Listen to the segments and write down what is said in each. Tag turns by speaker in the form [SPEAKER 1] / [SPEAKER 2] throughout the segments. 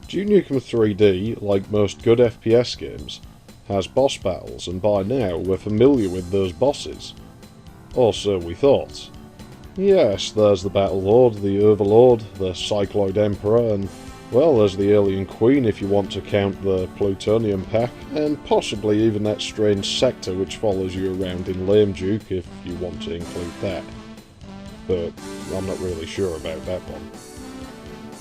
[SPEAKER 1] Duke Nukem 3D, like most good FPS games, has boss battles, and by now we're familiar with those bosses. Or so we thought. Yes, there's the Battle Lord, the Overlord, the Cycloid Emperor, and, well, there's the Alien Queen if you want to count the Plutonium Pack, and possibly even that strange sector which follows you around in Lame Duke if you want to include that. But I'm not really sure about that one.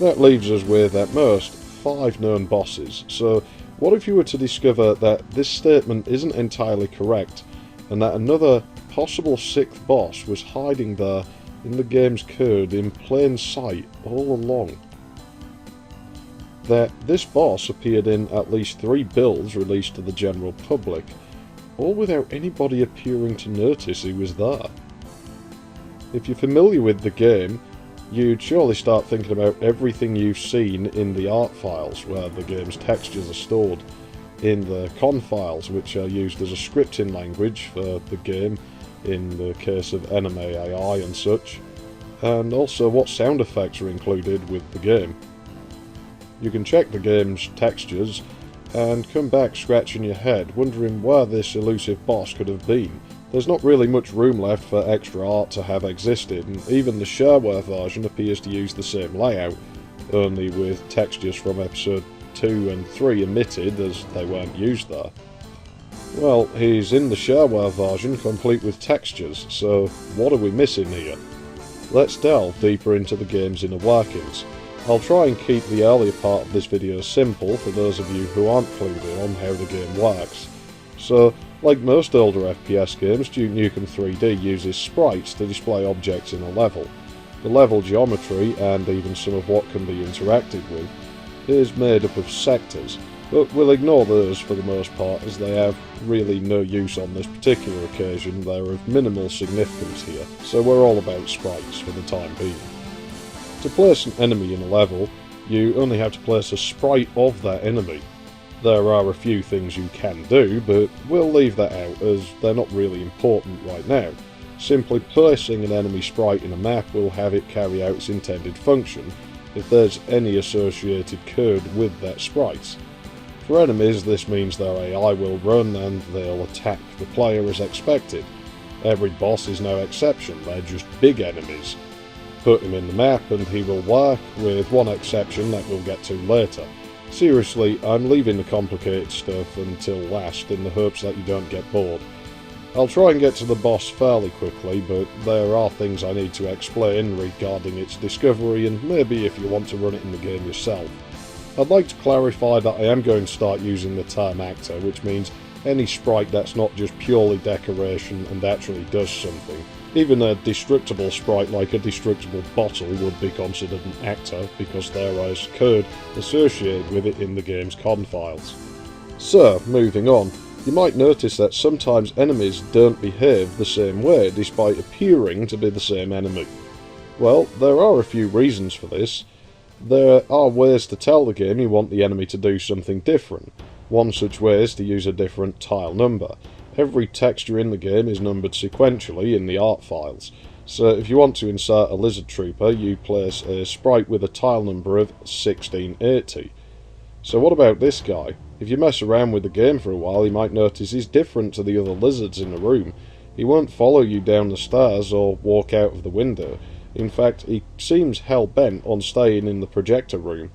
[SPEAKER 1] That leaves us with, at most, 5 known bosses, so what if you were to discover that this statement isn't entirely correct, and that another possible 6th boss was hiding there in the game's code in plain sight all along? That this boss appeared in at least 3 builds released to the general public, all without anybody appearing to notice he was there. If you're familiar with the game, you'd surely start thinking about everything you've seen in the art files, where the game's textures are stored, in the con files, which are used as a scripting language for the game in the case of enemy AI and such, and also what sound effects are included with the game. You can check the game's textures and come back scratching your head, wondering where this elusive boss could have been. There's not really much room left for extra art to have existed, and even the shareware version appears to use the same layout, only with textures from episode 2 and 3 omitted as they weren't used there. Well, he's in the shareware version complete with textures, so what are we missing here? Let's delve deeper into the game's inner workings. I'll try and keep the earlier part of this video simple for those of you who aren't clued in on how the game works. So, like most older FPS games, Duke Nukem 3D uses sprites to display objects in a level. The level geometry, and even some of what can be interacted with, is made up of sectors, but we'll ignore those for the most part as they have really no use on this particular occasion. They're of minimal significance here, so we're all about sprites for the time being. To place an enemy in a level, you only have to place a sprite of that enemy. There are a few things you can do, but we'll leave that out as they're not really important right now. Simply placing an enemy sprite in a map will have it carry out its intended function if there's any associated code with that sprite. For enemies, this means their AI will run and they'll attack the player as expected. Every boss is no exception, they're just big enemies. Put him in the map and he will work, with one exception that we'll get to later. Seriously, I'm leaving the complicated stuff until last in the hopes that you don't get bored. I'll try and get to the boss fairly quickly, but there are things I need to explain regarding its discovery and maybe if you want to run it in the game yourself. I'd like to clarify that I am going to start using the term actor, which means any sprite that's not just purely decoration and actually does something. Even a destructible sprite like a destructible bottle would be considered an actor because there is code associated with it in the game's con files. So, moving on, you might notice that sometimes enemies don't behave the same way despite appearing to be the same enemy. Well, there are a few reasons for this. There are ways to tell the game you want the enemy to do something different. One such way is to use a different tile number. Every texture in the game is numbered sequentially in the art files, so if you want to insert a lizard trooper, you place a sprite with a tile number of 1680. So what about this guy? If you mess around with the game for a while, you might notice he's different to the other lizards in the room. He won't follow you down the stairs or walk out of the window. In fact, he seems hell-bent on staying in the projector room.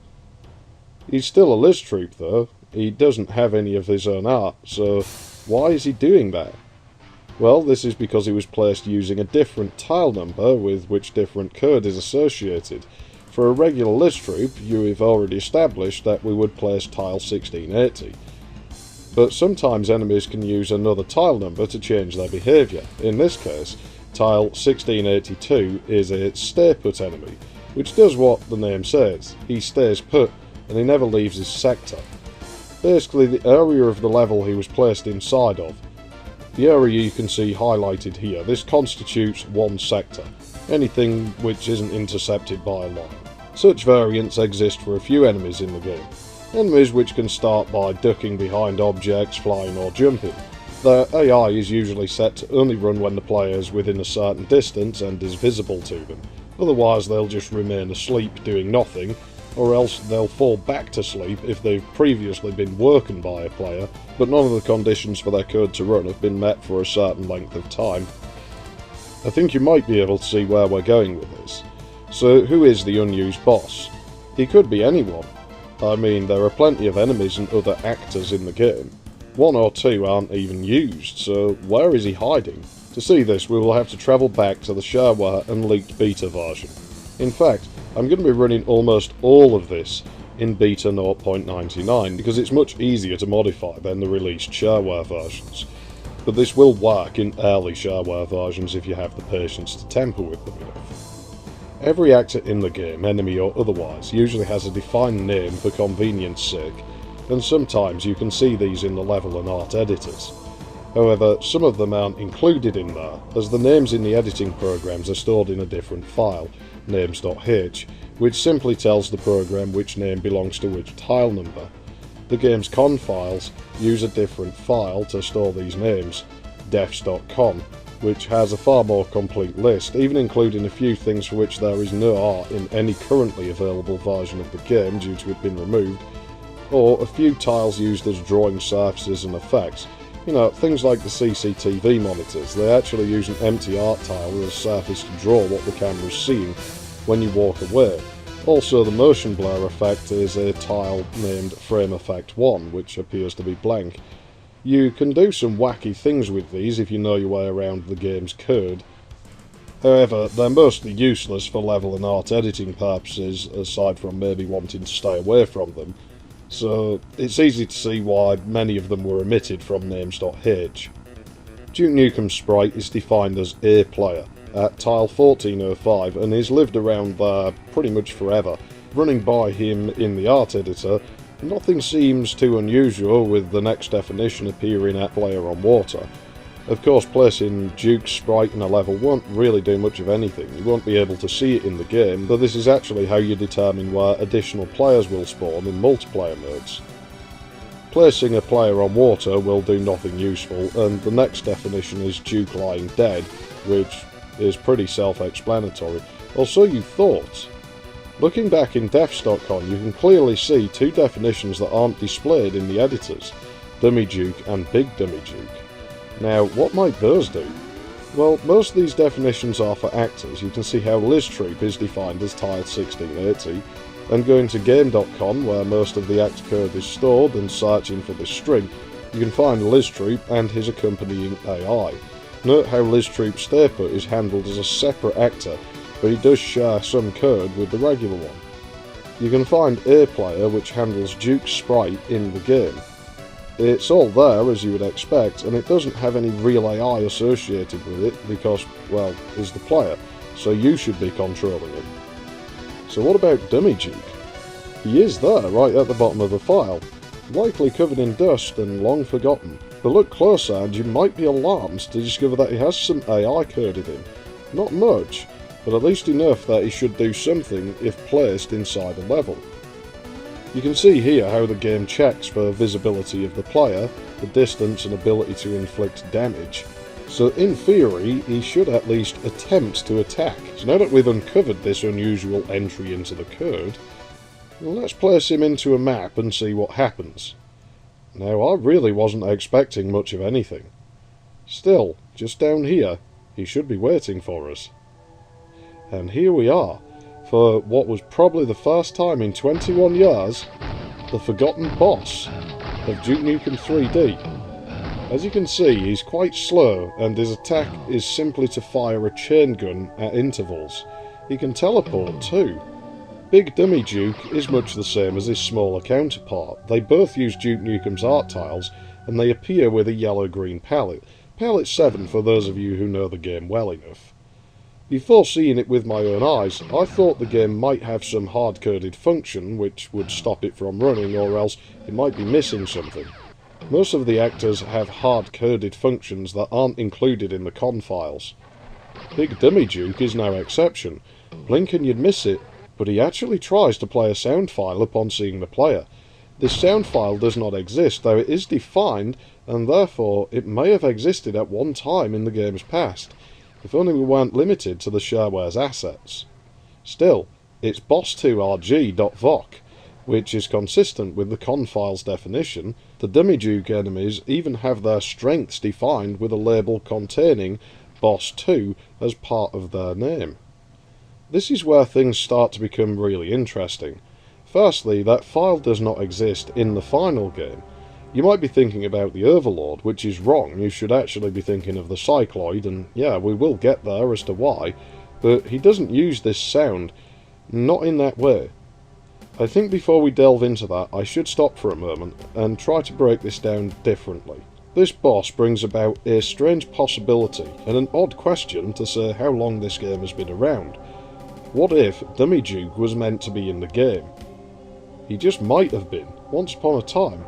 [SPEAKER 1] He's still a lizard troop though. He doesn't have any of his own art, so why is he doing that? Well, this is because he was placed using a different tile number with which different code is associated. For a regular lizard troop, you have already established that we would place tile 1680. But sometimes enemies can use another tile number to change their behaviour. In this case, tile 1682 is a stay put enemy, which does what the name says. He stays put and he never leaves his sector. Basically the area of the level he was placed inside of. The area you can see highlighted here, this constitutes one sector, anything which isn't intercepted by a line. Such variants exist for a few enemies in the game. Enemies which can start by ducking behind objects, flying or jumping. Their AI is usually set to only run when the player is within a certain distance and is visible to them. Otherwise they'll just remain asleep doing nothing, or else they'll fall back to sleep if they've previously been woken by a player, but none of the conditions for their code to run have been met for a certain length of time. I think you might be able to see where we're going with this. So who is the unused boss? He could be anyone. I mean, there are plenty of enemies and other actors in the game. 1 or 2 aren't even used, so where is he hiding? To see this, we will have to travel back to the shareware and leaked beta version. In fact, I'm going to be running almost all of this in beta 0.99 because it's much easier to modify than the released shareware versions. But this will work in early shareware versions if you have the patience to tamper with them enough. Every actor in the game, enemy or otherwise, usually has a defined name for convenience sake, and sometimes you can see these in the level and art editors. However, some of them aren't included in there, as the names in the editing programs are stored in a different file, names.h, which simply tells the program which name belongs to which tile number. The game's con files use a different file to store these names, defs.com, which has a far more complete list, even including a few things for which there is no art in any currently available version of the game due to it being removed, or a few tiles used as drawing surfaces and effects. You know, things like the CCTV monitors, they actually use an empty art tile as a surface to draw what the camera's seeing when you walk away. Also, the motion blur effect is a tile named Frame Effect 1, which appears to be blank. You can do some wacky things with these if you know your way around the game's code. However, they're mostly useless for level and art editing purposes, aside from maybe wanting to stay away from them. So it's easy to see why many of them were omitted from names.h. Duke Nukem's sprite is defined as A player at tile 1405 and is lived around there pretty much forever. Running by him in the art editor, nothing seems too unusual with the next definition appearing at player on water. Of course, placing Duke's sprite in a level won't really do much of anything. You won't be able to see it in the game, but this is actually how you determine where additional players will spawn in multiplayer modes. Placing a player on water will do nothing useful, and the next definition is Duke lying dead, which is pretty self-explanatory, or so you thought. Looking back in defs.com, you can clearly see 2 definitions that aren't displayed in the editors, Dummy Duke and Big Dummy Duke. Now, what might those do? Well, most of these definitions are for actors. You can see how Liz Troop is defined as tile 1680, and going to game.com, where most of the act code is stored, and searching for this string, you can find Liz Troop and his accompanying AI. Note how Liz Troop's stay put is handled as a separate actor, but he does share some code with the regular one. You can find A player, which handles Duke's sprite in the game. It's all there as you would expect, and it doesn't have any real AI associated with it because, well, he's the player, so you should be controlling him. So what about Dummy Duke? He is there, right at the bottom of the file, likely covered in dust and long forgotten. But look closer and you might be alarmed to discover that he has some AI coded in. Not much, but at least enough that he should do something if placed inside a level. You can see here how the game checks for visibility of the player, the distance and ability to inflict damage. So in theory, he should at least attempt to attack. So now that we've uncovered this unusual entry into the code, well, let's place him into a map and see what happens. Now, I really wasn't expecting much of anything. Still, just down here, he should be waiting for us. And here we are, for what was probably the first time in 21 years, the forgotten boss of Duke Nukem 3D. As you can see, he's quite slow, and his attack is simply to fire a chain gun at intervals. He can teleport too. Big Dummy Duke is much the same as his smaller counterpart. They both use Duke Nukem's art tiles, and they appear with a yellow-green palette. Palette 7 for those of you who know the game well enough. Before seeing it with my own eyes, I thought the game might have some hard-coded function which would stop it from running, or else it might be missing something. Most of the actors have hard-coded functions that aren't included in the con files. Big Dummy Duke is no exception. Blink and you'd miss it, but he actually tries to play a sound file upon seeing the player. This sound file does not exist, though it is defined, and therefore it may have existed at one time in the game's past, if only we weren't limited to the shareware's assets. Still, It's boss2rg.voc, which is consistent with the confile's definition. The dummy Duke enemies even have their strengths defined with a label containing boss2 as part of their name. This is where things start to become really interesting. Firstly, that file does not exist in the final game. You might be thinking about the Overlord, which is wrong. You should actually be thinking of the Cycloid, and yeah, we will get there as to why, but he doesn't use this sound, not in that way. I think before we delve into that, I should stop for a moment and try to break this down differently. This boss brings about a strange possibility and an odd question to say how long this game has been around. What if Dummy Duke was meant to be in the game? He just might have been, once upon a time.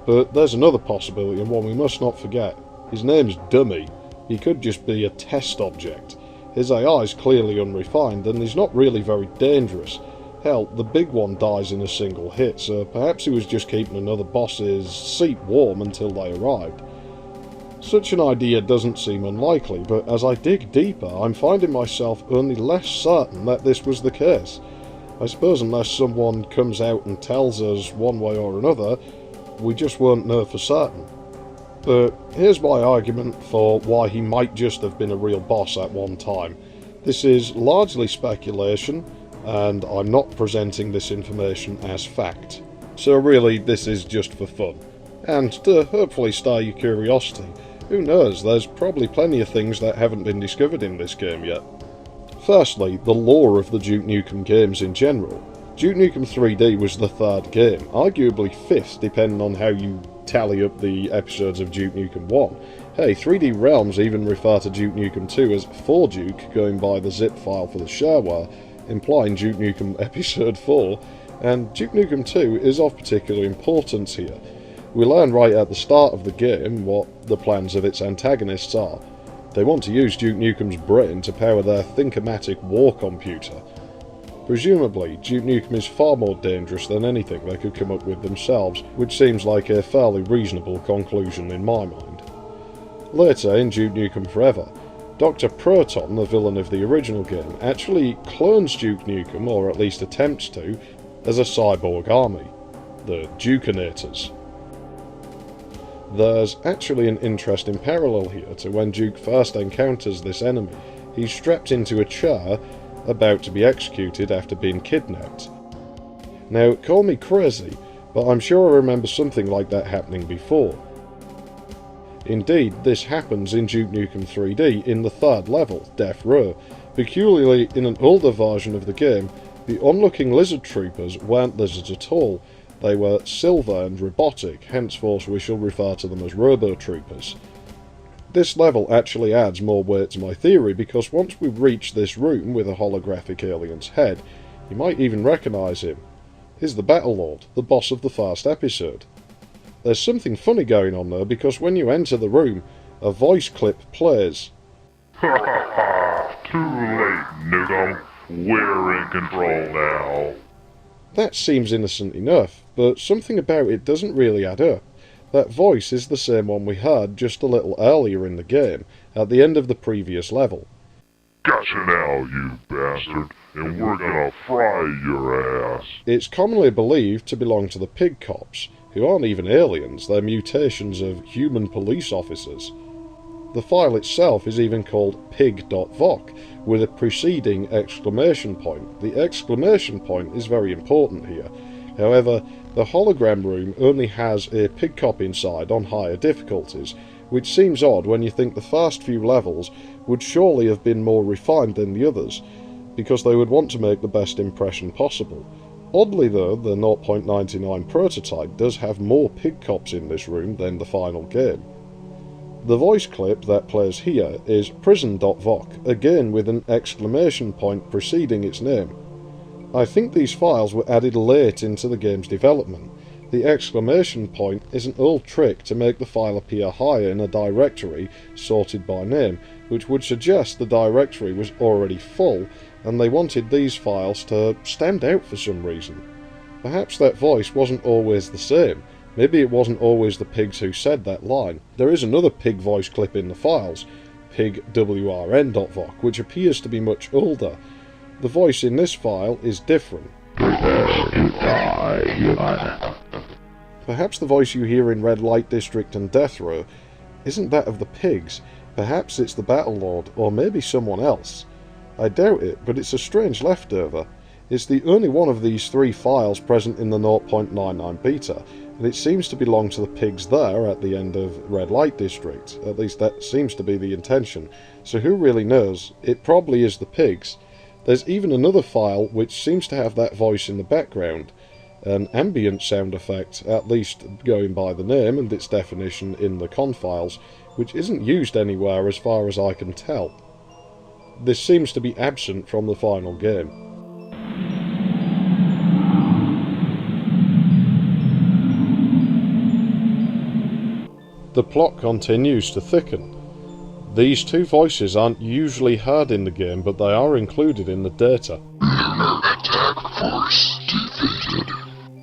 [SPEAKER 1] But there's another possibility, and one we must not forget. His name's Dummy. He could just be a test object. His AI is clearly unrefined, and he's not really very dangerous. Hell, the big one dies in a single hit, so perhaps he was just keeping another boss's seat warm until they arrived. Such an idea doesn't seem unlikely, but as I dig deeper, I'm finding myself only less certain that this was the case. I suppose unless someone comes out and tells us one way or another, we just won't know for certain. But here's my argument for why he might just have been a real boss at one time. This is largely speculation, and I'm not presenting this information as fact. So really, this is just for fun. And to hopefully stir your curiosity. Who knows, there's probably plenty of things that haven't been discovered in this game yet. Firstly, the lore of the Duke Nukem games in general. Duke Nukem 3D was the third game, arguably fifth depending on how you tally up the episodes of Duke Nukem 1. Hey, 3D Realms even refer to Duke Nukem 2 as 4Duke, going by the zip file for the shareware, implying Duke Nukem Episode 4, and Duke Nukem 2 is of particular importance here. We learn right at the start of the game what the plans of its antagonists are. They want to use Duke Nukem's brain to power their Thinkomatic war computer. Presumably, Duke Nukem is far more dangerous than anything they could come up with themselves, which seems like a fairly reasonable conclusion in my mind. Later, in Duke Nukem Forever, Dr. Proton, the villain of the original game, actually clones Duke Nukem, or at least attempts to, as a cyborg army, the Dukenators. There's actually an interesting parallel here to when Duke first encounters this enemy. He's strapped into a chair, about to be executed after being kidnapped. Now, call me crazy, but I'm sure I remember something like that happening before. Indeed, this happens in Duke Nukem 3D in the third level, Death Row. Peculiarly, in an older version of the game, the onlooking lizard troopers weren't lizards at all. They were silver and robotic, henceforth we shall refer to them as robo-troopers. This level actually adds more weight to my theory, because once we reach this room with a holographic alien's head, you might even recognise him. He's the Battlelord, the boss of the first episode. There's something funny going on there, because when you enter the room, a voice clip plays.
[SPEAKER 2] Ha ha ha! Too late, Nukem. We're in control now.
[SPEAKER 1] That seems innocent enough, but something about it doesn't really add up. That voice is the same one we heard just a little earlier in the game, at the end of the previous level.
[SPEAKER 2] Gotcha now, you bastard, and we're gonna fry your ass.
[SPEAKER 1] It's commonly believed to belong to the Pig Cops, who aren't even aliens, they're mutations of human police officers. The file itself is even called pig.voc, with a preceding exclamation point. The exclamation point is very important here. However, the hologram room only has a pig cop inside on higher difficulties, which seems odd when you think the first few levels would surely have been more refined than the others, because they would want to make the best impression possible. Oddly though, the 0.99 prototype does have more pig cops in this room than the final game. The voice clip that plays here is prison.voc, again with an exclamation point preceding its name. I think these files were added late into the game's development. The exclamation point is an old trick to make the file appear higher in a directory sorted by name, which would suggest the directory was already full and they wanted these files to stand out for some reason. Perhaps that voice wasn't always the same. Maybe it wasn't always the pigs who said that line. There is another pig voice clip in the files, pigwrn.voc, which appears to be much older. The voice in this file is different. Perhaps the voice you hear in Red Light District and Death Row isn't that of the pigs. Perhaps it's the Battlelord, or maybe someone else. I doubt it, but it's a strange leftover. It's the only one of these 3 files present in the 0.99 beta, and it seems to belong to the pigs there at the end of Red Light District. At least that seems to be the intention. So who really knows? It probably is the pigs. There's even another file which seems to have that voice in the background. An ambient sound effect, at least going by the name and its definition in the con files, which isn't used anywhere as far as I can tell. This seems to be absent from the final game. The plot continues to thicken. These 2 voices aren't usually heard in the game, but they are included in the data.
[SPEAKER 3] Lunar attack force defeated.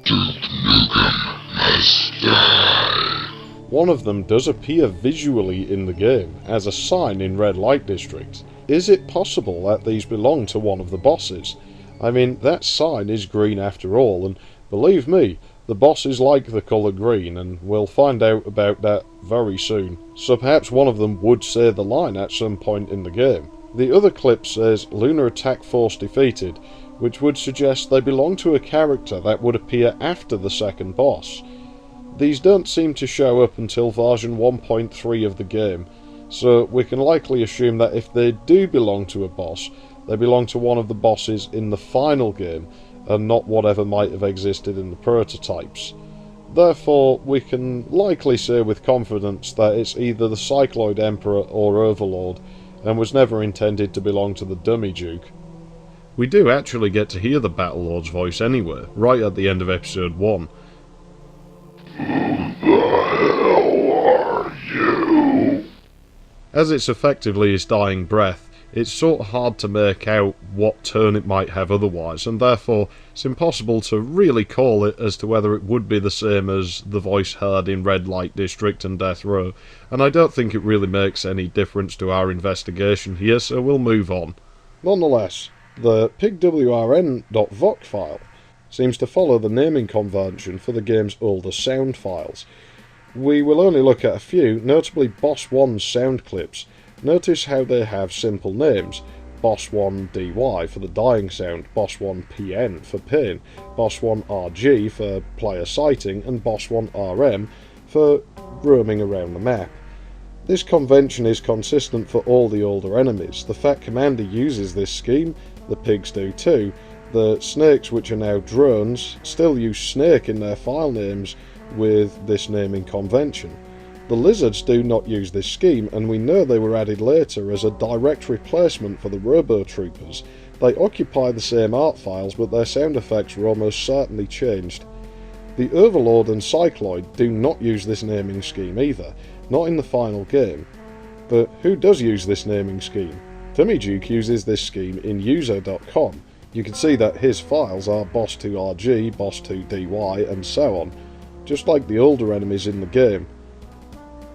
[SPEAKER 3] Duke Nukem must die.
[SPEAKER 1] One of them does appear visually in the game, as a sign in Red Light District. Is it possible that these belong to one of the bosses? I mean, that sign is green after all, and believe me, the bosses like the colour green, and we'll find out about that very soon. So perhaps one of them would say the line at some point in the game. The other clip says Lunar Attack Force defeated, which would suggest they belong to a character that would appear after the second boss. These don't seem to show up until version 1.3 of the game, so we can likely assume that if they do belong to a boss, they belong to one of the bosses in the final game, and not whatever might have existed in the prototypes. Therefore, we can likely say with confidence that it's either the Cycloid Emperor or Overlord, and was never intended to belong to the Dummy Duke. We do actually get to hear the Battlelord's voice anyway, right at the end of episode 1.
[SPEAKER 3] Who the hell are you?
[SPEAKER 1] As it's effectively his dying breath, it's sort of hard to make out what turn it might have otherwise, and therefore it's impossible to really call it as to whether it would be the same as the voice heard in Red Light District and Death Row, and I don't think it really makes any difference to our investigation here, so we'll move on. Nonetheless, the pigwrn.voc file seems to follow the naming convention for the game's older sound files. We will only look at a few, notably Boss 1's sound clips. Notice how they have simple names. Boss 1 DY for the dying sound, Boss 1 PN for pain, Boss 1 RG for player sighting, and Boss 1 RM for roaming around the map. This convention is consistent for all the older enemies. The Fat Commander uses this scheme, the pigs do too. The snakes, which are now drones, still use snake in their file names with this naming convention. The lizards do not use this scheme, and we know they were added later as a direct replacement for the Robo-Troopers. They occupy the same art files, but their sound effects were almost certainly changed. The Overlord and Cycloid do not use this naming scheme either, not in the final game. But who does use this naming scheme? Dummy Duke uses this scheme in user.com. You can see that his files are Boss2RG, Boss2DY, and so on, just like the older enemies in the game.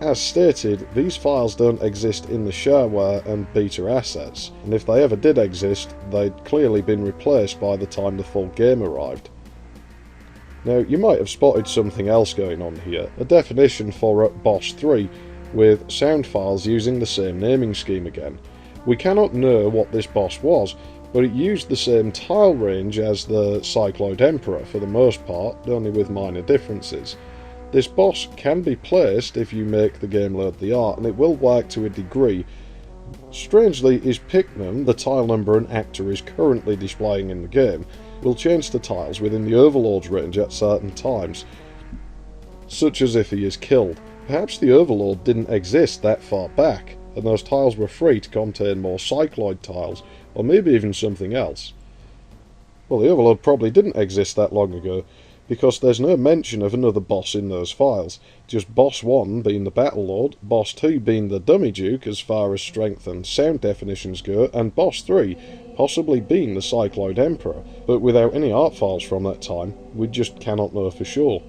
[SPEAKER 1] As stated, these files don't exist in the shareware and beta assets, and if they ever did exist, they'd clearly been replaced by the time the full game arrived. Now, you might have spotted something else going on here, a definition for Boss 3, with sound files using the same naming scheme again. We cannot know what this boss was, but it used the same tile range as the Cycloid Emperor for the most part, only with minor differences. This boss can be placed if you make the game load the art, and it will work to a degree. Strangely, his pickname, the tile number an actor is currently displaying in the game, will change to tiles within the Overlord's range at certain times, such as if he is killed. Perhaps the Overlord didn't exist that far back, and those tiles were free to contain more Cycloid tiles, or maybe even something else. Well, the Overlord probably didn't exist that long ago, because there's no mention of another boss in those files, just Boss 1 being the Battlelord, Boss 2 being the Dummy Duke as far as strength and sound definitions go, and Boss 3 possibly being the Cycloid Emperor, but without any art files from that time, we just cannot know for sure.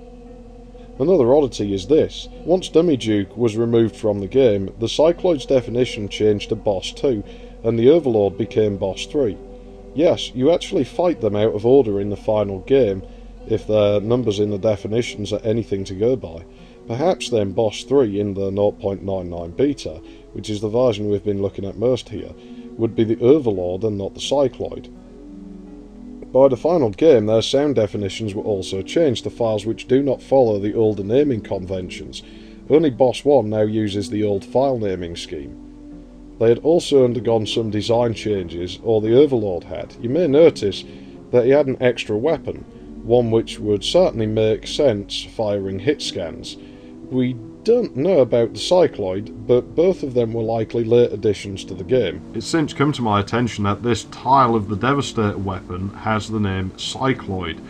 [SPEAKER 1] Another oddity is this: once Dummy Duke was removed from the game, the Cycloid's definition changed to Boss 2, and the Overlord became Boss 3. Yes, you actually fight them out of order in the final game, if their numbers in the definitions are anything to go by. Perhaps then Boss 3 in the 0.99 beta, which is the version we've been looking at most here, would be the Overlord and not the Cycloid. By the final game, their sound definitions were also changed to files which do not follow the older naming conventions. Only Boss 1 now uses the old file naming scheme. They had also undergone some design changes, or the Overlord had. You may notice that he had an extra weapon, one which would certainly make sense firing hit scans. We don't know about the Cycloid, but both of them were likely late additions to the game. It's since come to my attention that this tile of the Devastator weapon has the name Cycloid.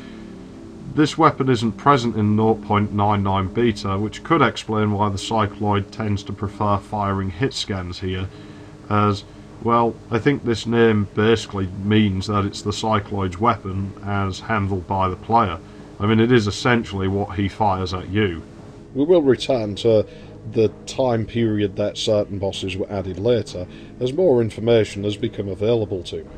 [SPEAKER 1] This weapon isn't present in 0.99 beta, which could explain why the Cycloid tends to prefer firing hit scans here, as, well, I think this name basically means that it's the Cycloid's weapon as handled by the player. I mean, it is essentially what he fires at you. We will return to the time period that certain bosses were added later, as more information has become available to me.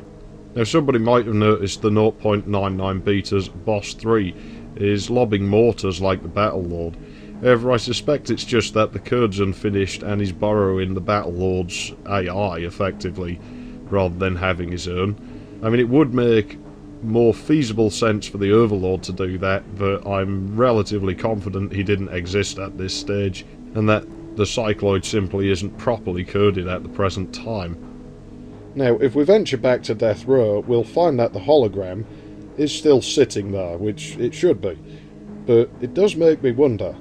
[SPEAKER 1] Now, somebody might have noticed the 0.99 beta's Boss 3 is lobbing mortars like the Battlelord. However, I suspect it's just that the code's unfinished and he's borrowing the Battlelord's AI, effectively, rather than having his own. I mean, it would make more feasible sense for the Overlord to do that, but I'm relatively confident he didn't exist at this stage, and that the Cycloid simply isn't properly coded at the present time. Now, if we venture back to Death Row, we'll find that the hologram is still sitting there, which it should be. But it does make me wonder,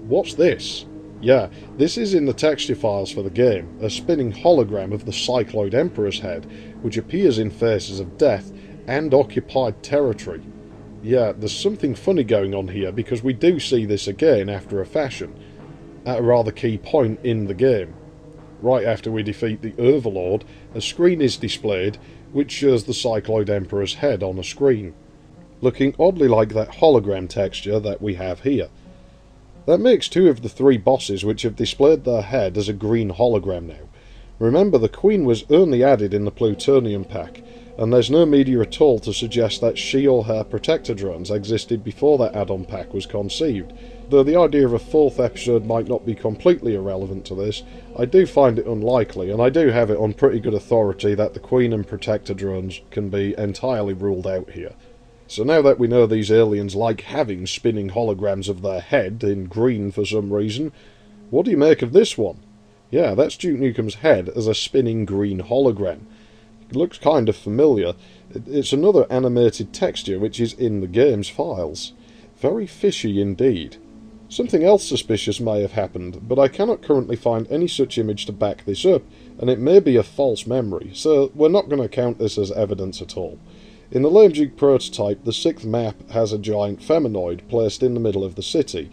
[SPEAKER 1] what's this? Yeah, this is in the texture files for the game, a spinning hologram of the Cycloid Emperor's head, which appears in Faces of Death and occupied territory. Yeah, there's something funny going on here, because we do see this again after a fashion, at a rather key point in the game. Right after we defeat the Overlord, a screen is displayed which shows the Cycloid Emperor's head on a screen, looking oddly like that hologram texture that we have here. That makes two of the three bosses which have displayed their head as a green hologram now. Remember, the Queen was only added in the Plutonium pack, and there's no media at all to suggest that she or her protector drones existed before that add-on pack was conceived. Though the idea of a fourth episode might not be completely irrelevant to this, I do find it unlikely, and I do have it on pretty good authority that the Queen and protector drones can be entirely ruled out here. So now that we know these aliens like having spinning holograms of their head in green for some reason, what do you make of this one? Yeah, that's Duke Nukem's head as a spinning green hologram. It looks kind of familiar. It's another animated texture which is in the game's files. Very fishy indeed. Something else suspicious may have happened, but I cannot currently find any such image to back this up, and it may be a false memory, so we're not going to count this as evidence at all. In the Lame Duke prototype, the 6th map has a giant feminoid placed in the middle of the city,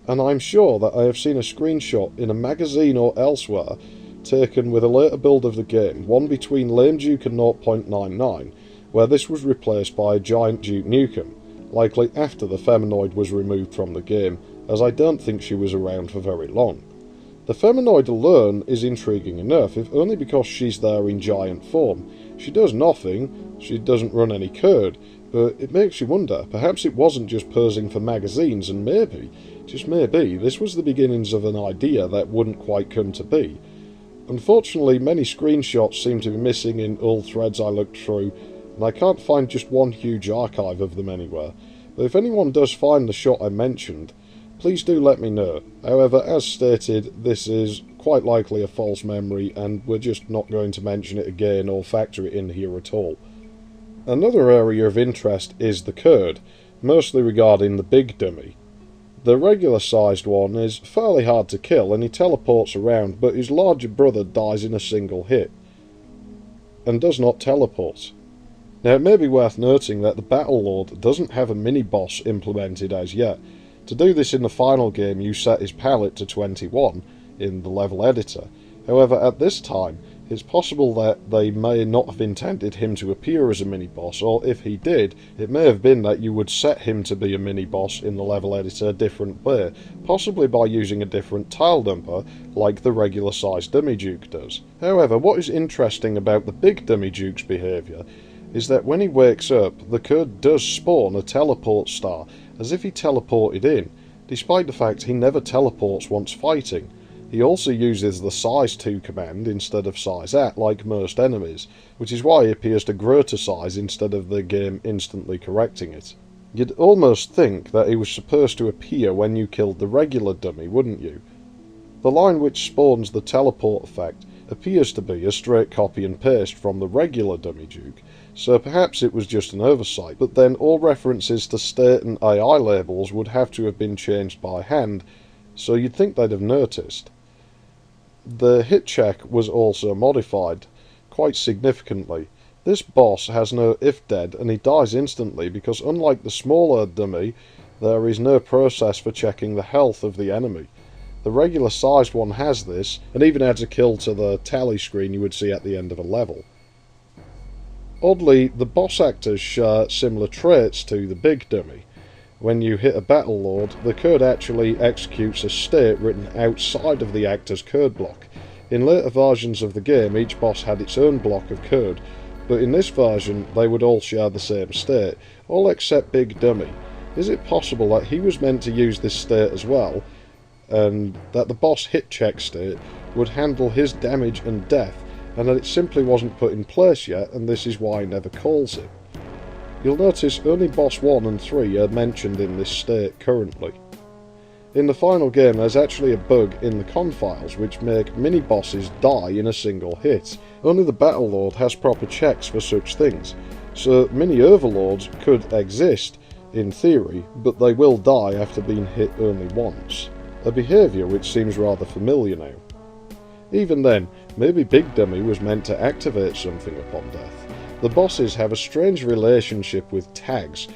[SPEAKER 1] and I'm sure that I have seen a screenshot in a magazine or elsewhere taken with a later build of the game, one between Lame Duke and 0.99, where this was replaced by a giant Duke Nukem, likely after the feminoid was removed from the game, as I don't think she was around for very long. The feminoid alone is intriguing enough, if only because she's there in giant form. She does nothing, she doesn't run any code, but it makes you wonder, perhaps it wasn't just posing for magazines, and maybe, just maybe, this was the beginnings of an idea that wouldn't quite come to be. Unfortunately, many screenshots seem to be missing in old threads I looked through, and I can't find just one huge archive of them anywhere, but if anyone does find the shot I mentioned, please do let me know. However, as stated, this is quite likely a false memory, and we're just not going to mention it again or factor it in here at all. Another area of interest is the code, mostly regarding the big dummy. The regular-sized one is fairly hard to kill, and he teleports around, but his larger brother dies in a single hit, and does not teleport. Now, it may be worth noting that the Battlelord doesn't have a mini-boss implemented as yet. To do this in the final game, you set his palette to 21 in the level editor. However, at this time, it's possible that they may not have intended him to appear as a mini-boss, or if he did, it may have been that you would set him to be a mini-boss in the level editor a different way, possibly by using a different tile dumper, like the regular-sized Dummy Duke does. However, what is interesting about the big Dummy Duke's behaviour is that when he wakes up, the Kurd does spawn a teleport star, as if he teleported in, despite the fact he never teleports once fighting. He also uses the size to command instead of size at, like most enemies, which is why he appears to grow to size instead of the game instantly correcting it. You'd almost think that he was supposed to appear when you killed the regular dummy, wouldn't you? The line which spawns the teleport effect appears to be a straight copy and paste from the regular dummy Duke, so perhaps it was just an oversight, but then all references to state and AI labels would have to have been changed by hand, so you'd think they'd have noticed. The hit check was also modified, quite significantly. This boss has no if dead, and he dies instantly because unlike the smaller dummy, there is no process for checking the health of the enemy. The regular sized one has this, and even adds a kill to the tally screen you would see at the end of a level. Oddly, the boss actors share similar traits to the big dummy. When you hit a Battle Lord, the Kurd actually executes a state written outside of the actor's Kurd block. In later versions of the game, each boss had its own block of Kurd, but in this version they would all share the same state, all except Big Dummy. Is it possible that he was meant to use this state as well, and that the boss hit check state would handle his damage and death, and that it simply wasn't put in place yet, and this is why he never calls it? You'll notice only boss 1 and 3 are mentioned in this state currently. In the final game there's actually a bug in the confiles which make mini-bosses die in a single hit. Only the Battle Lord has proper checks for such things, so mini-overlords could exist in theory, but they will die after being hit only once. A behaviour which seems rather familiar now. Even then, maybe Big Dummy was meant to activate something upon death. The bosses have a strange relationship with tags.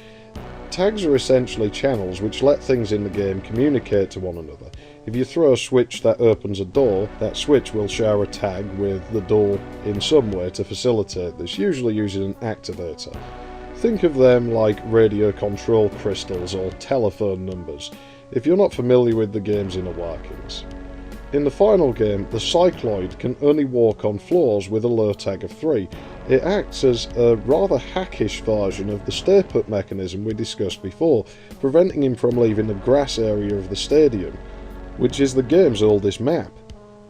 [SPEAKER 1] Tags are essentially channels which let things in the game communicate to one another. If you throw a switch that opens a door, that switch will share a tag with the door in some way to facilitate this, usually using an activator. Think of them like radio control crystals or telephone numbers, if you're not familiar with the game's inner workings. In the final game, the Cycloid can only walk on floors with a low tag of 3. It acts as a rather hackish version of the stay-put mechanism we discussed before, preventing him from leaving the grass area of the stadium, which is the game's oldest map.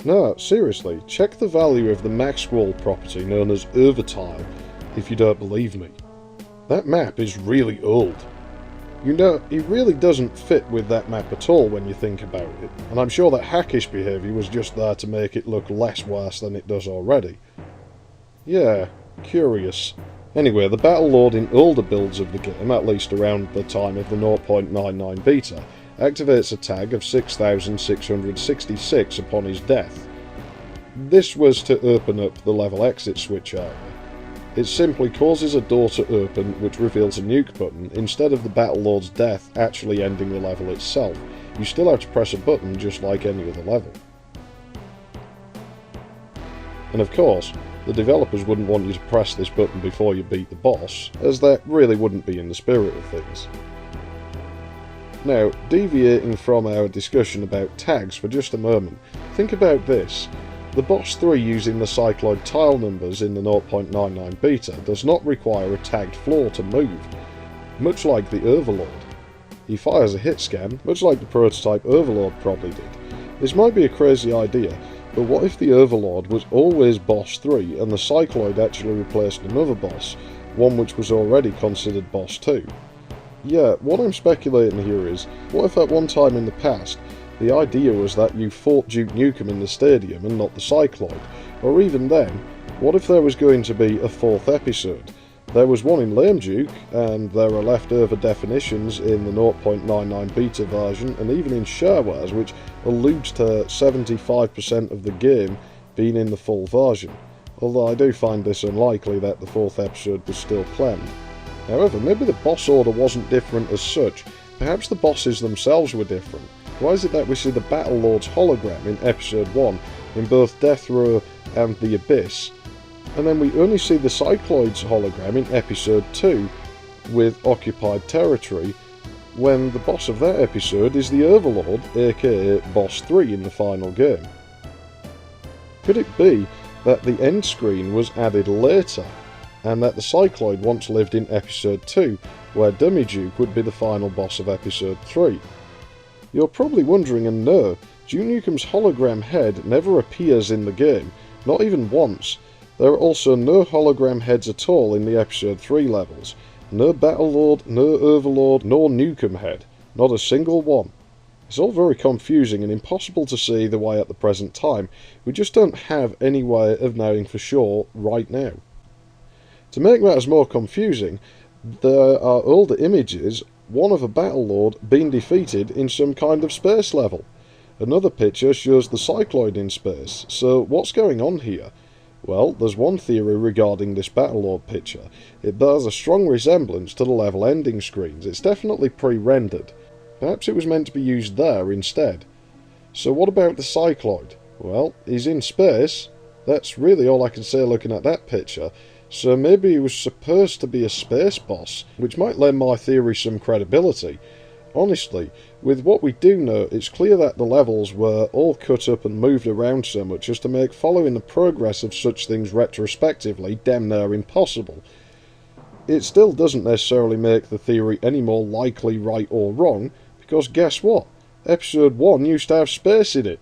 [SPEAKER 1] No, seriously, check the value of the Maxwell property known as Overtile, if you don't believe me. That map is really old. You know, he really doesn't fit with that map at all when you think about it, and I'm sure that hackish behaviour was just there to make it look less worse than it does already. Yeah, curious. Anyway, the Battle Lord in older builds of the game, at least around the time of the 0.99 beta, activates a tag of 6666 upon his death. This was to open up the level exit switch area. It simply causes a door to open which reveals a nuke button, instead of the Battle Lord's death actually ending the level itself. You still have to press a button just like any other level. And of course, the developers wouldn't want you to press this button before you beat the boss, as that really wouldn't be in the spirit of things. Now, deviating from our discussion about tags for just a moment, think about this. The boss 3 using the Cycloid tile numbers in the 0.99 beta does not require a tagged floor to move, much like the Overlord. He fires a hit scan, much like the prototype Overlord probably did. This might be a crazy idea, but what if the Overlord was always boss 3 and the Cycloid actually replaced another boss, one which was already considered boss 2? Yeah, what I'm speculating here is, what if at one time in the past, the idea was that you fought Duke Nukem in the stadium and not the Cycloid? Or even then, what if there was going to be a 4th episode? There was one in Lame Duke, and there are leftover definitions in the 0.99 beta version, and even in sharewares, which alludes to 75% of the game being in the full version. Although I do find this unlikely that the 4th episode was still planned. However, maybe the boss order wasn't different as such. Perhaps the bosses themselves were different. Why is it that we see the Battle Lord's hologram in Episode 1 in both Death Row and The Abyss, and then we only see the Cycloid's hologram in Episode 2 with Occupied Territory, when the boss of that episode is the Overlord, aka Boss 3 in the final game? Could it be that the end screen was added later, and that the Cycloid once lived in Episode 2, where Dummy Duke would be the final boss of Episode 3. You're probably wondering, and no, Duke Nukem's hologram head never appears in the game, not even once. There are also no hologram heads at all in the Episode 3 levels. No Battlelord, no Overlord, nor Nukem head. Not a single one. It's all very confusing and impossible to see the way at the present time. We just don't have any way of knowing for sure right now. To make matters more confusing, there are older images, one of a Battlelord being defeated in some kind of space level. Another picture shows the Cycloid in space, so what's going on here? Well, there's one theory regarding this Battlelord picture. It bears a strong resemblance to the level ending screens. It's definitely pre-rendered. Perhaps it was meant to be used there instead. So what about the Cycloid? Well, he's in space. That's really all I can say looking at that picture. So maybe he was supposed to be a space boss, which might lend my theory some credibility. Honestly, with what we do know, it's clear that the levels were all cut up and moved around so much as to make following the progress of such things retrospectively damn near impossible. It still doesn't necessarily make the theory any more likely right or wrong, because guess what? Episode 1 used to have space in it.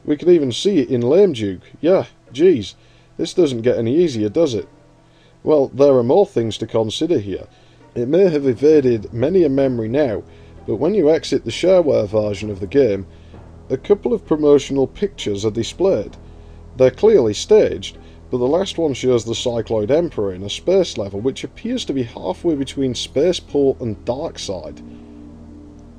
[SPEAKER 1] We could even see it in Lame Duke. Yeah, geez, this doesn't get any easier, does it? Well, there are more things to consider here. It may have evaded many a memory now, but when you exit the shareware version of the game, a couple of promotional pictures are displayed. They're clearly staged, but the last one shows the Cycloid Emperor in a space level which appears to be halfway between Spaceport and Darkside.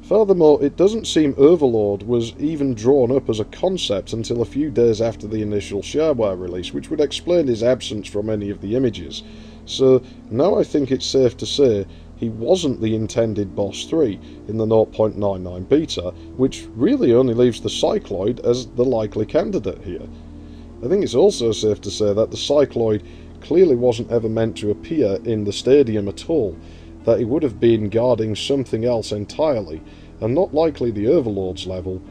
[SPEAKER 1] Furthermore, it doesn't seem Overlord was even drawn up as a concept until a few days after the initial shareware release, which would explain his absence from any of the images. So now I think it's safe to say he wasn't the intended Boss 3 in the 0.99 beta, which really only leaves the Cycloid as the likely candidate here. I think it's also safe to say that the Cycloid clearly wasn't ever meant to appear in the stadium at all, that he would have been guarding something else entirely, and not likely the Overlord's level,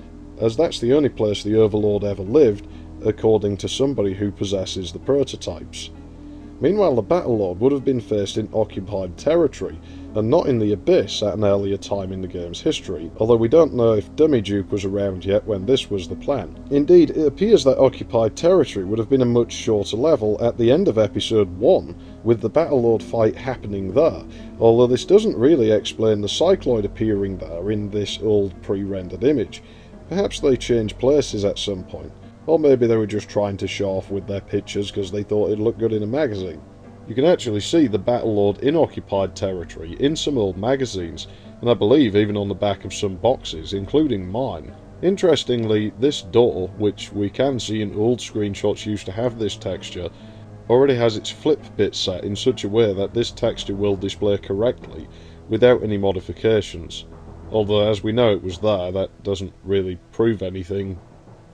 [SPEAKER 1] as that's the only place the Overlord ever lived, according to somebody who possesses the prototypes. Meanwhile, the Battlelord would have been faced in occupied territory, and not in the Abyss at an earlier time in the game's history, although we don't know if Dummy Duke was around yet when this was the plan. Indeed, it appears that occupied territory would have been a much shorter level at the end of Episode 1, with the Battlelord fight happening there, although this doesn't really explain the Cycloid appearing there in this old pre-rendered image. Perhaps they changed places at some point. Or maybe they were just trying to show off with their pictures because they thought it'd look good in a magazine. You can actually see the Battlelord in occupied territory in some old magazines, and I believe even on the back of some boxes, including mine. Interestingly, this door, which we can see in old screenshots used to have this texture, already has its flip bit set in such a way that this texture will display correctly, without any modifications. Although, as we know it was there, that doesn't really prove anything,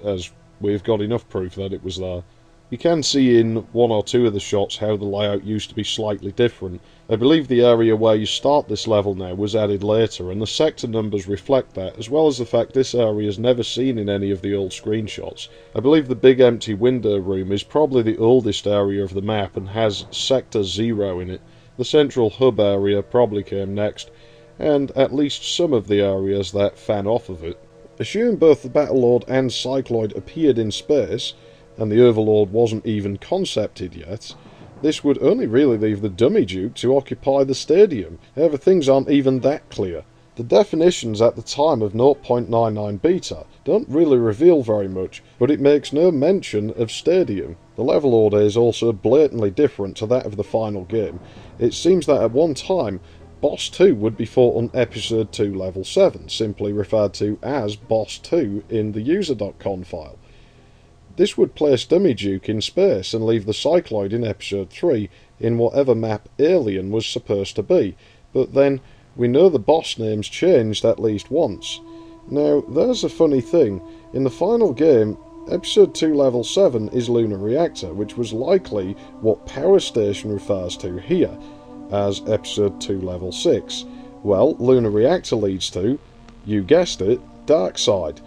[SPEAKER 1] as we've got enough proof that it was there. You can see in one or two of the shots how the layout used to be slightly different. I believe the area where you start this level now was added later, and the sector numbers reflect that, as well as the fact this area is never seen in any of the old screenshots. I believe the big empty window room is probably the oldest area of the map and has Sector 0 in it. The central hub area probably came next, and at least some of the areas that fan off of it. Assume both the Battlelord and Cycloid appeared in space, and the Overlord wasn't even concepted yet, this would only really leave the Dummy Duke to occupy the stadium. However, things aren't even that clear. The definitions at the time of 0.99 beta don't really reveal very much, but it makes no mention of stadium. The level order is also blatantly different to that of the final game. It seems that at one time, Boss 2 would be fought on Episode 2 Level 7, simply referred to as Boss 2 in the user.conf file. This would place Dummy Duke in space and leave the Cycloid in Episode 3 in whatever map Alien was supposed to be, but then we know the boss names changed at least once. Now, there's a funny thing. In the final game, Episode 2 Level 7 is Lunar Reactor, which was likely what Power Station refers to here as Episode 2 Level 6. Well, Lunar Reactor leads to, you guessed it, Darkside.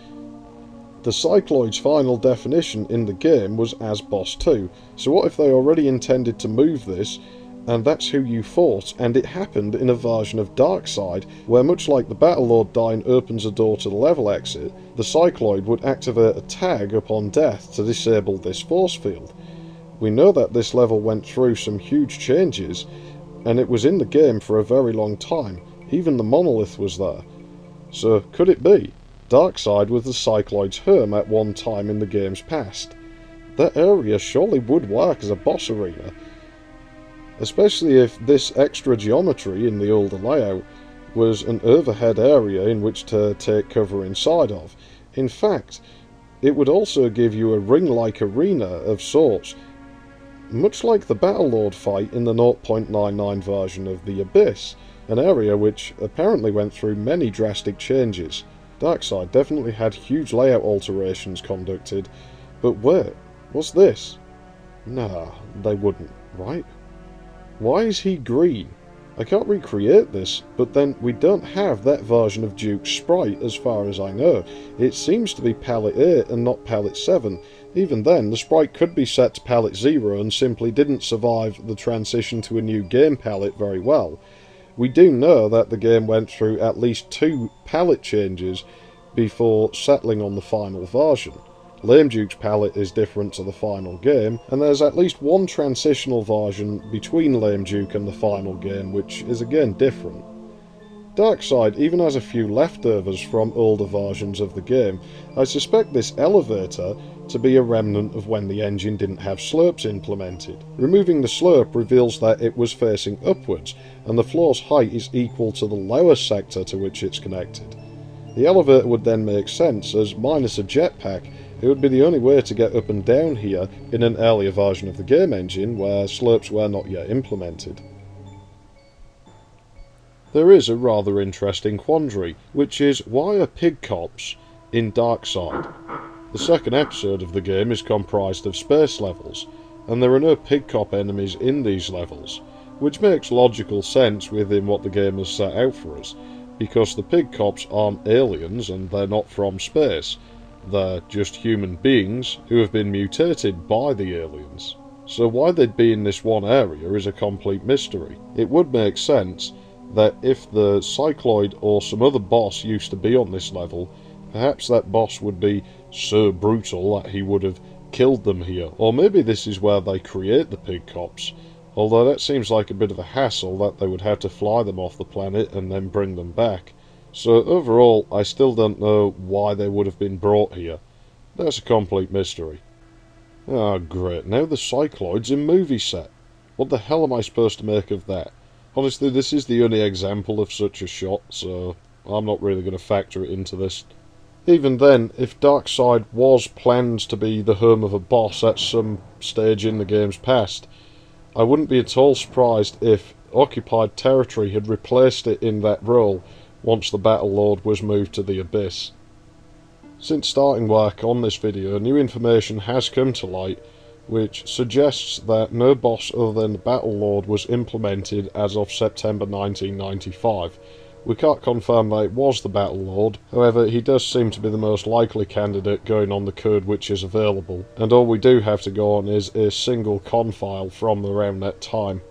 [SPEAKER 1] The Cycloid's final definition in the game was as Boss 2, so what if they already intended to move this and that's who you fought, and it happened in a version of Darkseid, where much like the Battlelord dying opens a door to the level exit, the Cycloid would activate a tag upon death to disable this force field. We know that this level went through some huge changes, and it was in the game for a very long time. Even the monolith was there. So, could it be? Darkseid was the Cycloid's home at one time in the game's past. That area surely would work as a boss arena, especially if this extra geometry in the older layout was an overhead area in which to take cover inside of. In fact, it would also give you a ring-like arena of sorts, much like the Battlelord fight in the 0.99 version of the Abyss, an area which apparently went through many drastic changes. Darkseid definitely had huge layout alterations conducted, but wait, what's this? Nah, they wouldn't, right? Why is he green? I can't recreate this, but then we don't have that version of Duke's sprite as far as I know. It seems to be palette 8 and not palette 7. Even then, the sprite could be set to palette 0 and simply didn't survive the transition to a new game palette very well. We do know that the game went through at least 2 palette changes before settling on the final version. Lame Duke's palette is different to the final game, and there's at least one transitional version between Lame Duke and the final game, which is again different. Darkseid even has a few leftovers from older versions of the game. I suspect this elevator to be a remnant of when the engine didn't have slopes implemented. Removing the slope reveals that it was facing upwards, and the floor's height is equal to the lower sector to which it's connected. The elevator would then make sense, as minus a jetpack, it would be the only way to get up and down here in an earlier version of the game engine where slopes were not yet implemented. There is a rather interesting quandary, which is why are pig cops in Darkseid? The second episode of the game is comprised of space levels, and there are no pig cop enemies in these levels, which makes logical sense within what the game has set out for us, because the pig cops aren't aliens and they're not from space. They're just human beings who have been mutated by the aliens. So why they'd be in this one area is a complete mystery. It would make sense that if the Cycloid or some other boss used to be on this level, perhaps that boss would be so brutal that he would have killed them here. Or maybe this is where they create the pig cops, although that seems like a bit of a hassle that they would have to fly them off the planet and then bring them back. So overall, I still don't know why they would have been brought here. That's a complete mystery. Ah, great, now the Cycloid's in movie set. What the hell am I supposed to make of that? Honestly, this is the only example of such a shot, so I'm not really going to factor it into this. Even then, if Darkseid was planned to be the home of a boss at some stage in the game's past, I wouldn't be at all surprised if Occupied Territory had replaced it in that role once the Battlelord was moved to the Abyss. Since starting work on this video, new information has come to light which suggests that no boss other than the Battlelord was implemented as of September 1995. We can't confirm that it was the Battlelord, however he does seem to be the most likely candidate going on the code which is available, and all we do have to go on is a single con file from around that time.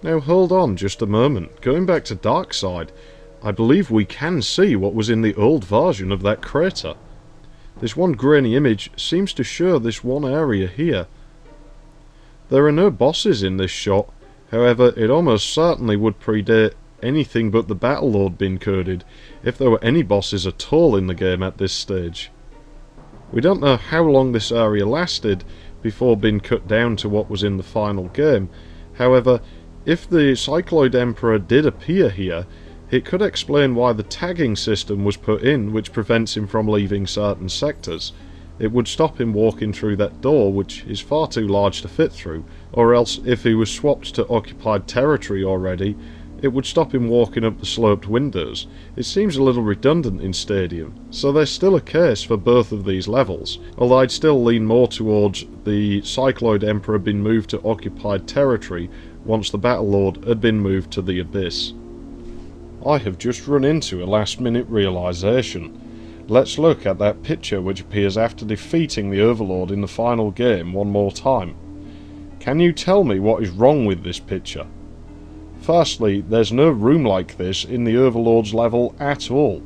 [SPEAKER 1] Now hold on just a moment, going back to Darkseid, I believe we can see what was in the old version of that crater. This one grainy image seems to show this one area here. There are no bosses in this shot, however it almost certainly would predate anything but the Battlelord being coded, if there were any bosses at all in the game at this stage. We don't know how long this area lasted before being cut down to what was in the final game, however, if the Cycloid Emperor did appear here, it could explain why the tagging system was put in which prevents him from leaving certain sectors. It would stop him walking through that door, which is far too large to fit through, or else if he was swapped to Occupied Territory already, it would stop him walking up the sloped windows. It seems a little redundant in Stadium, so there's still a case for both of these levels, although I'd still lean more towards the Cycloid Emperor being moved to Occupied Territory once the Battlelord had been moved to the Abyss. I have just run into a last-minute realisation. Let's look at that picture which appears after defeating the Overlord in the final game one more time. Can you tell me what is wrong with this picture? Firstly, there's no room like this in the Overlord's level at all.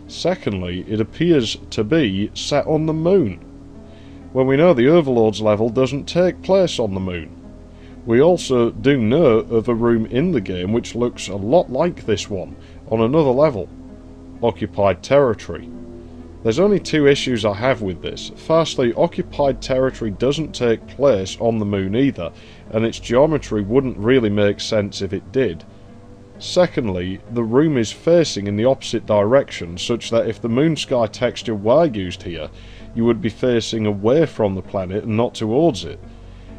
[SPEAKER 1] Secondly, it appears to be set on the moon, when we know the Overlord's level doesn't take place on the moon. We also do know of a room in the game which looks a lot like this one, on another level. Occupied territory. There's only two issues I have with this. Firstly, occupied territory doesn't take place on the moon either, and its geometry wouldn't really make sense if it did. Secondly, the room is facing in the opposite direction, such that if the moon sky texture were used here, you would be facing away from the planet and not towards it.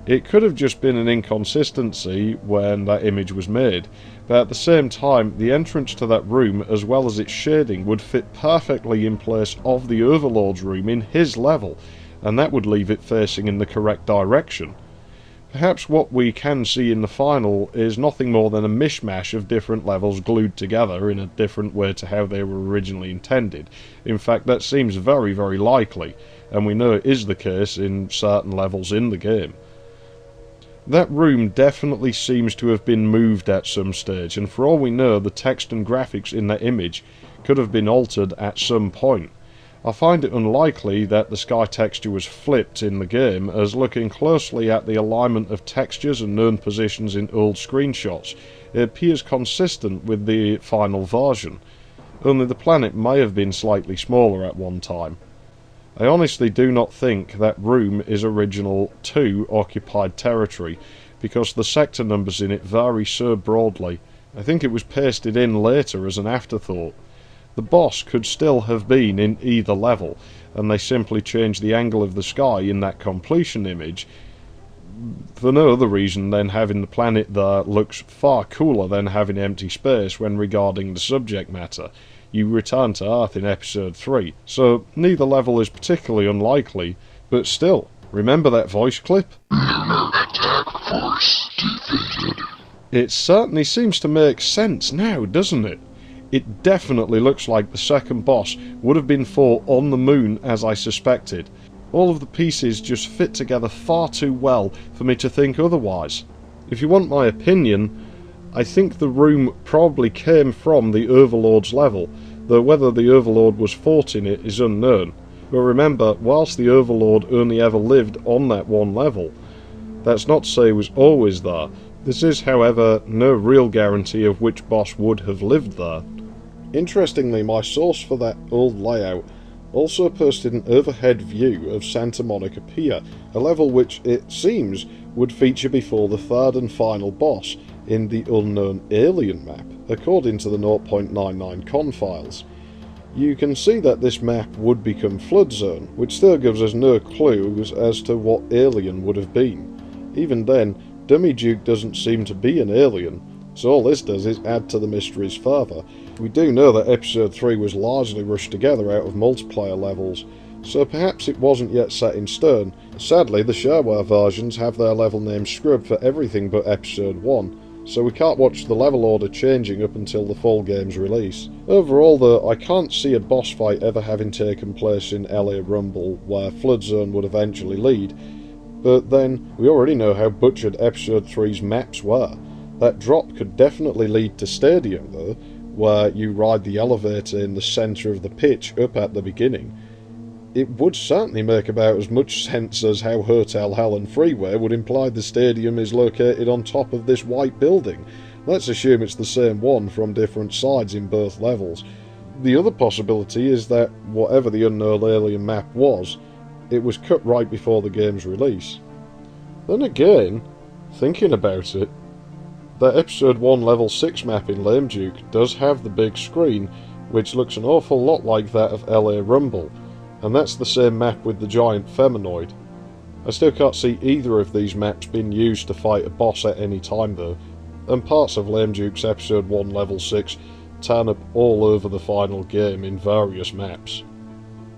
[SPEAKER 1] It could have just been an inconsistency when that image was made, but at the same time, the entrance to that room, as well as its shading, would fit perfectly in place of the Overlord's room in his level, and that would leave it facing in the correct direction. Perhaps what we can see in the final is nothing more than a mishmash of different levels glued together in a different way to how they were originally intended. In fact, that seems very, very likely, and we know it is the case in certain levels in the game. That room definitely seems to have been moved at some stage, and for all we know, the text and graphics in that image could have been altered at some point. I find it unlikely that the sky texture was flipped in the game, as looking closely at the alignment of textures and known positions in old screenshots, it appears consistent with the final version, only the planet may have been slightly smaller at one time. I honestly do not think that room is original to occupied territory, because the sector numbers in it vary so broadly. I think it was pasted in later as an afterthought. The boss could still have been in either level, and they simply changed the angle of the sky in that completion image for no other reason than having the planet there looks far cooler than having empty space when regarding the subject matter. You return to Earth in Episode 3, so neither level is particularly unlikely, but still, remember that voice clip?
[SPEAKER 3] Lunar attack force defeated.
[SPEAKER 1] It certainly seems to make sense now, doesn't it? It definitely looks like the second boss would have been fought on the moon as I suspected. All of the pieces just fit together far too well for me to think otherwise. If you want my opinion, I think the room probably came from the Overlord's level, though whether the Overlord was fought in it is unknown. But remember, whilst the Overlord only ever lived on that one level, that's not to say he was always there. This is, however, no real guarantee of which boss would have lived there. Interestingly, my source for that old layout also posted an overhead view of Santa Monica Pier, a level which, it seems, would feature before the third and final boss in the unknown alien map, according to the 0.99 con files. You can see that this map would become Flood Zone, which still gives us no clues as to what alien would have been. Even then, Dummy Duke doesn't seem to be an alien, so all this does is add to the mysteries further. We do know that Episode 3 was largely rushed together out of multiplayer levels, so perhaps it wasn't yet set in stone. Sadly, the shareware versions have their level names scrubbed for everything but Episode 1, so we can't watch the level order changing up until the full game's release. Overall though, I can't see a boss fight ever having taken place in LA Rumble, where Flood Zone would eventually lead, but then we already know how butchered Episode 3's maps were. That drop could definitely lead to Stadium though, where you ride the elevator in the centre of the pitch up at the beginning. It would certainly make about as much sense as how Hotel Hell and Freeway would imply the stadium is located on top of this white building. Let's assume it's the same one from different sides in both levels. The other possibility is that whatever the unknown alien map was, it was cut right before the game's release. Then again, thinking about it, that Episode 1 Level 6 map in Lame Duke does have the big screen, which looks an awful lot like that of LA Rumble, and that's the same map with the giant feminoid. I still can't see either of these maps being used to fight a boss at any time though, and parts of Lame Duke's Episode 1 Level 6 turn up all over the final game in various maps.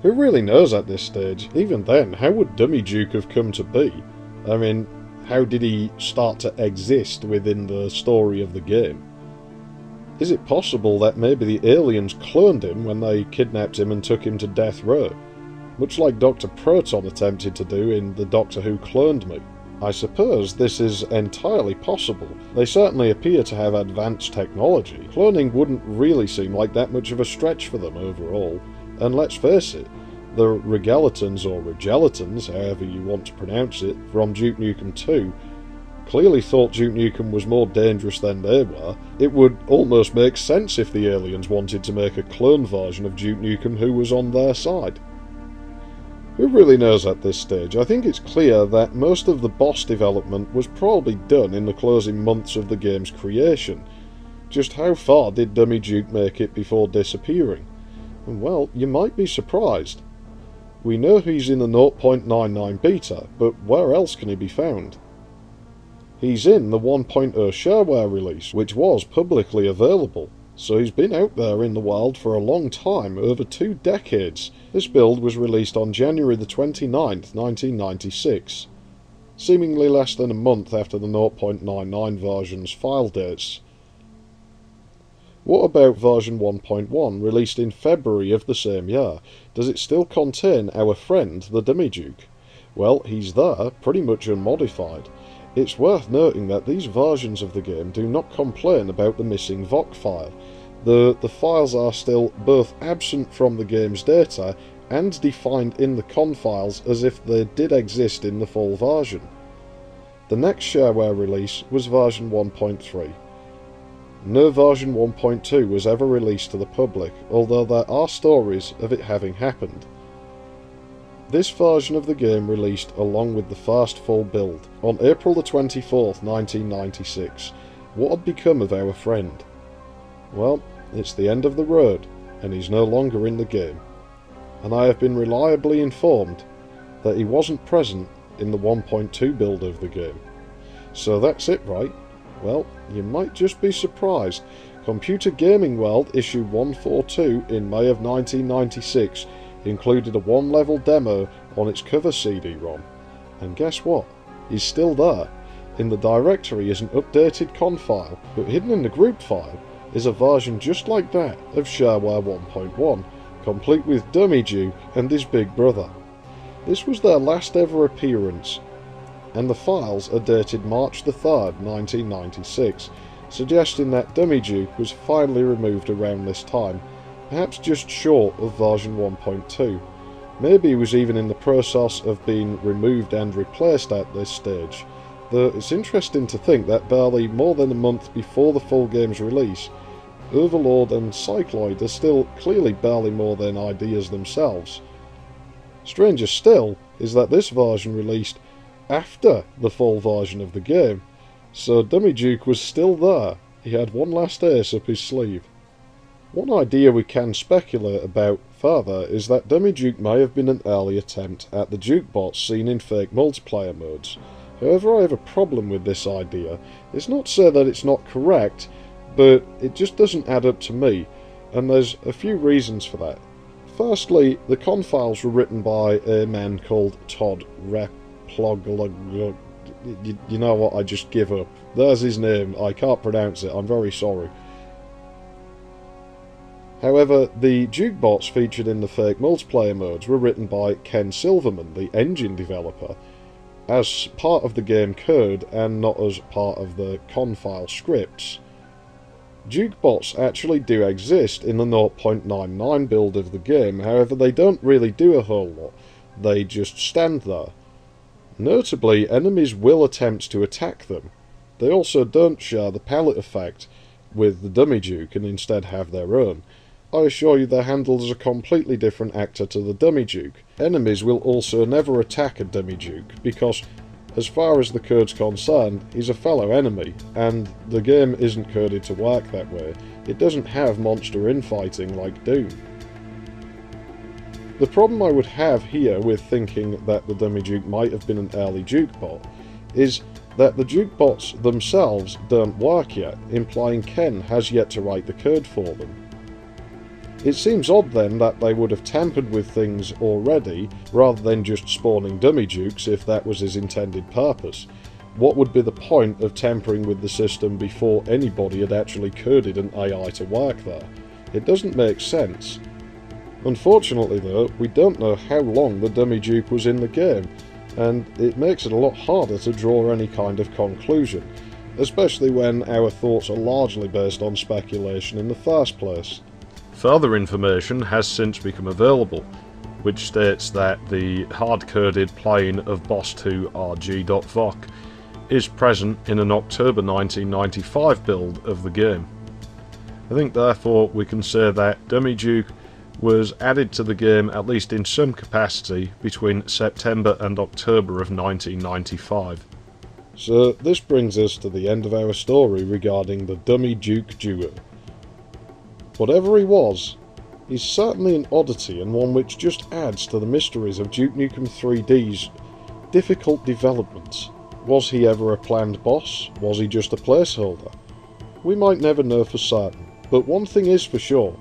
[SPEAKER 1] Who really knows at this stage? Even then, how would Dummy Duke have come to be? I mean, how did he start to exist within the story of the game? Is it possible that maybe the aliens cloned him when they kidnapped him and took him to death row, much like Dr. Proton attempted to do in the Doctor Who Cloned Me? I suppose this is entirely possible. They certainly appear to have advanced technology. Cloning wouldn't really seem like that much of a stretch for them overall. And let's face it, the Regalatons, or Regelatons, however you want to pronounce it, from Duke Nukem 2, clearly thought Duke Nukem was more dangerous than they were. It would almost make sense if the aliens wanted to make a clone version of Duke Nukem who was on their side. Who really knows at this stage? I think it's clear that most of the boss development was probably done in the closing months of the game's creation. Just how far did Dummy Duke make it before disappearing? And well, you might be surprised. We know he's in the 0.99 beta, but where else can he be found? He's in the 1.0 shareware release, which was publicly available. So he's been out there in the wild for a long time, over 2 decades. This build was released on January the 29th, 1996, seemingly less than a month after the 0.99 version's file dates. What about version 1.1, released in February of the same year? Does it still contain our friend, the Dummy Duke? Well, he's there, pretty much unmodified. It's worth noting that these versions of the game do not complain about the missing VOC file. The files are still both absent from the game's data and defined in the con files as if they did exist in the full version. The next shareware release was version 1.3. No version 1.2 was ever released to the public, although there are stories of it having happened. This version of the game released along with the first full build on April the 24th, 1996. What had become of our friend? Well, it's the end of the road, and he's no longer in the game. And I have been reliably informed that he wasn't present in the 1.2 build of the game. So that's it, right? Well, you might just be surprised. Computer Gaming World issue 142 in May of 1996 included a 1-level demo on its cover CD-ROM. And guess what? He's still there. In the directory is an updated con file, but hidden in the group file is a version just like that of shareware 1.1, complete with Dummy Duke and his big brother. This was their last ever appearance, and the files are dated March the 3rd, 1996, suggesting that Dummy Duke was finally removed around this time, perhaps just short of version 1.2. Maybe he was even in the process of being removed and replaced at this stage, though it's interesting to think that barely more than a month before the full game's release, Overlord and Cycloid are still clearly barely more than ideas themselves. Stranger still is that this version released after the full version of the game, so Dummy Duke was still there. He had one last ace up his sleeve. One idea we can speculate about further is that Dummy Duke may have been an early attempt at the jukebox seen in fake multiplayer modes. However, I have a problem with this idea. It's not to say that it's not correct, but it just doesn't add up to me, and there's a few reasons for that. Firstly, the con files were written by a man called Todd Replog. You know what, I just give up. There's his name, I can't pronounce it, I'm very sorry. However, the jukebots featured in the fake multiplayer modes were written by Ken Silverman, the engine developer, as part of the game code and not as part of the con file scripts. Jukebots actually do exist in the 0.99 build of the game, however they don't really do a whole lot, they just stand there. Notably, enemies will attempt to attack them. They also don't share the palette effect with the Dummy Duke and instead have their own. I assure you they're handled as a completely different actor to the Dummy Duke. Enemies will also never attack a Dummy Duke, because as far as the code's concerned, he's a fellow enemy, and the game isn't coded to work that way. It doesn't have monster infighting like Doom. The problem I would have here with thinking that the Dummy Duke might have been an early jukebot is that the jukebots themselves don't work yet, implying Ken has yet to write the code for them. It seems odd then that they would have tampered with things already, rather than just spawning Dummy Dukes if that was his intended purpose. What would be the point of tampering with the system before anybody had actually coded an AI to work there? It doesn't make sense. Unfortunately though, we don't know how long the Dummy Duke was in the game. and it makes it a lot harder to draw any kind of conclusion, especially when our thoughts are largely based on speculation in the first place. Further information has since become available, which states that the hard-coded plane of Boss 2 RG.voc is present in an October 1995 build of the game. I think therefore we can say that Dummy Duke was added to the game at least in some capacity between September and October of 1995. So this brings us to the end of our story regarding the Dummy Duke duo. Whatever he was, he's certainly an oddity, and one which just adds to the mysteries of Duke Nukem 3D's difficult development. Was he ever a planned boss? Was he just a placeholder? We might never know for certain, but one thing is for sure,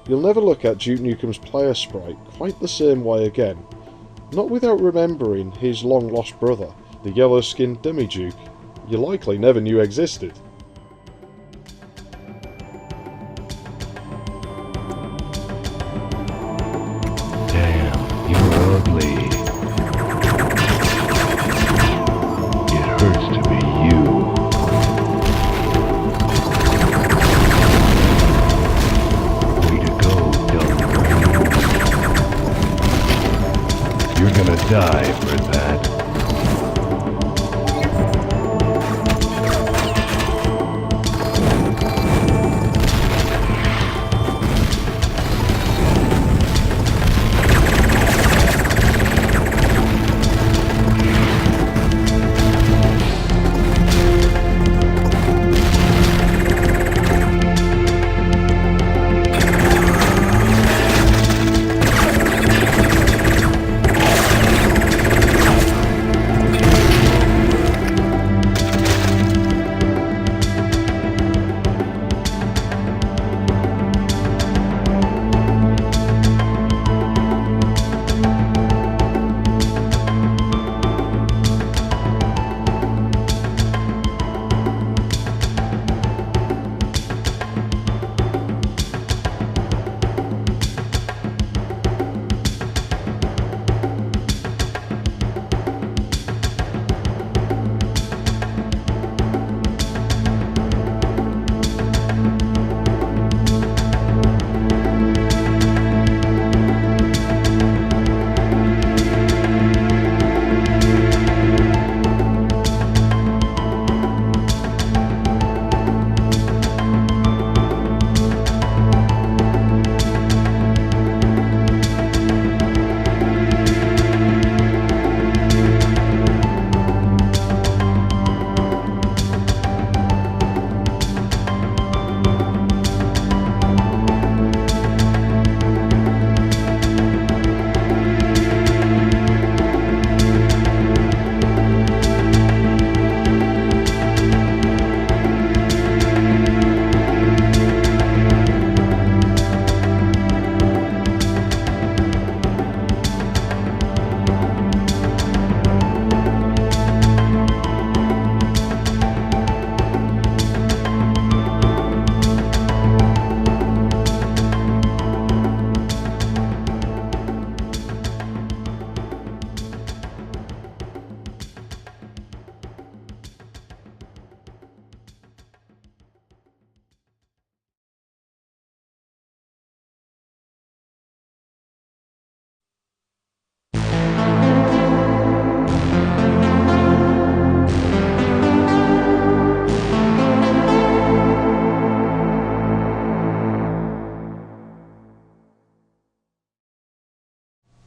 [SPEAKER 1] you'll never look at Duke Nukem's player sprite quite the same way again, not without remembering his long-lost brother, the yellow-skinned Dummy Duke you likely never knew existed.
[SPEAKER 4] Damn, you're ugly. It hurts to be you. Way to go, dumb. You're gonna die for that.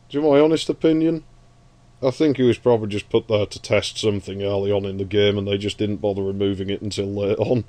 [SPEAKER 1] Do you want my honest opinion? I think he was probably just put there to test something early on in the game and they just didn't bother removing it until later on.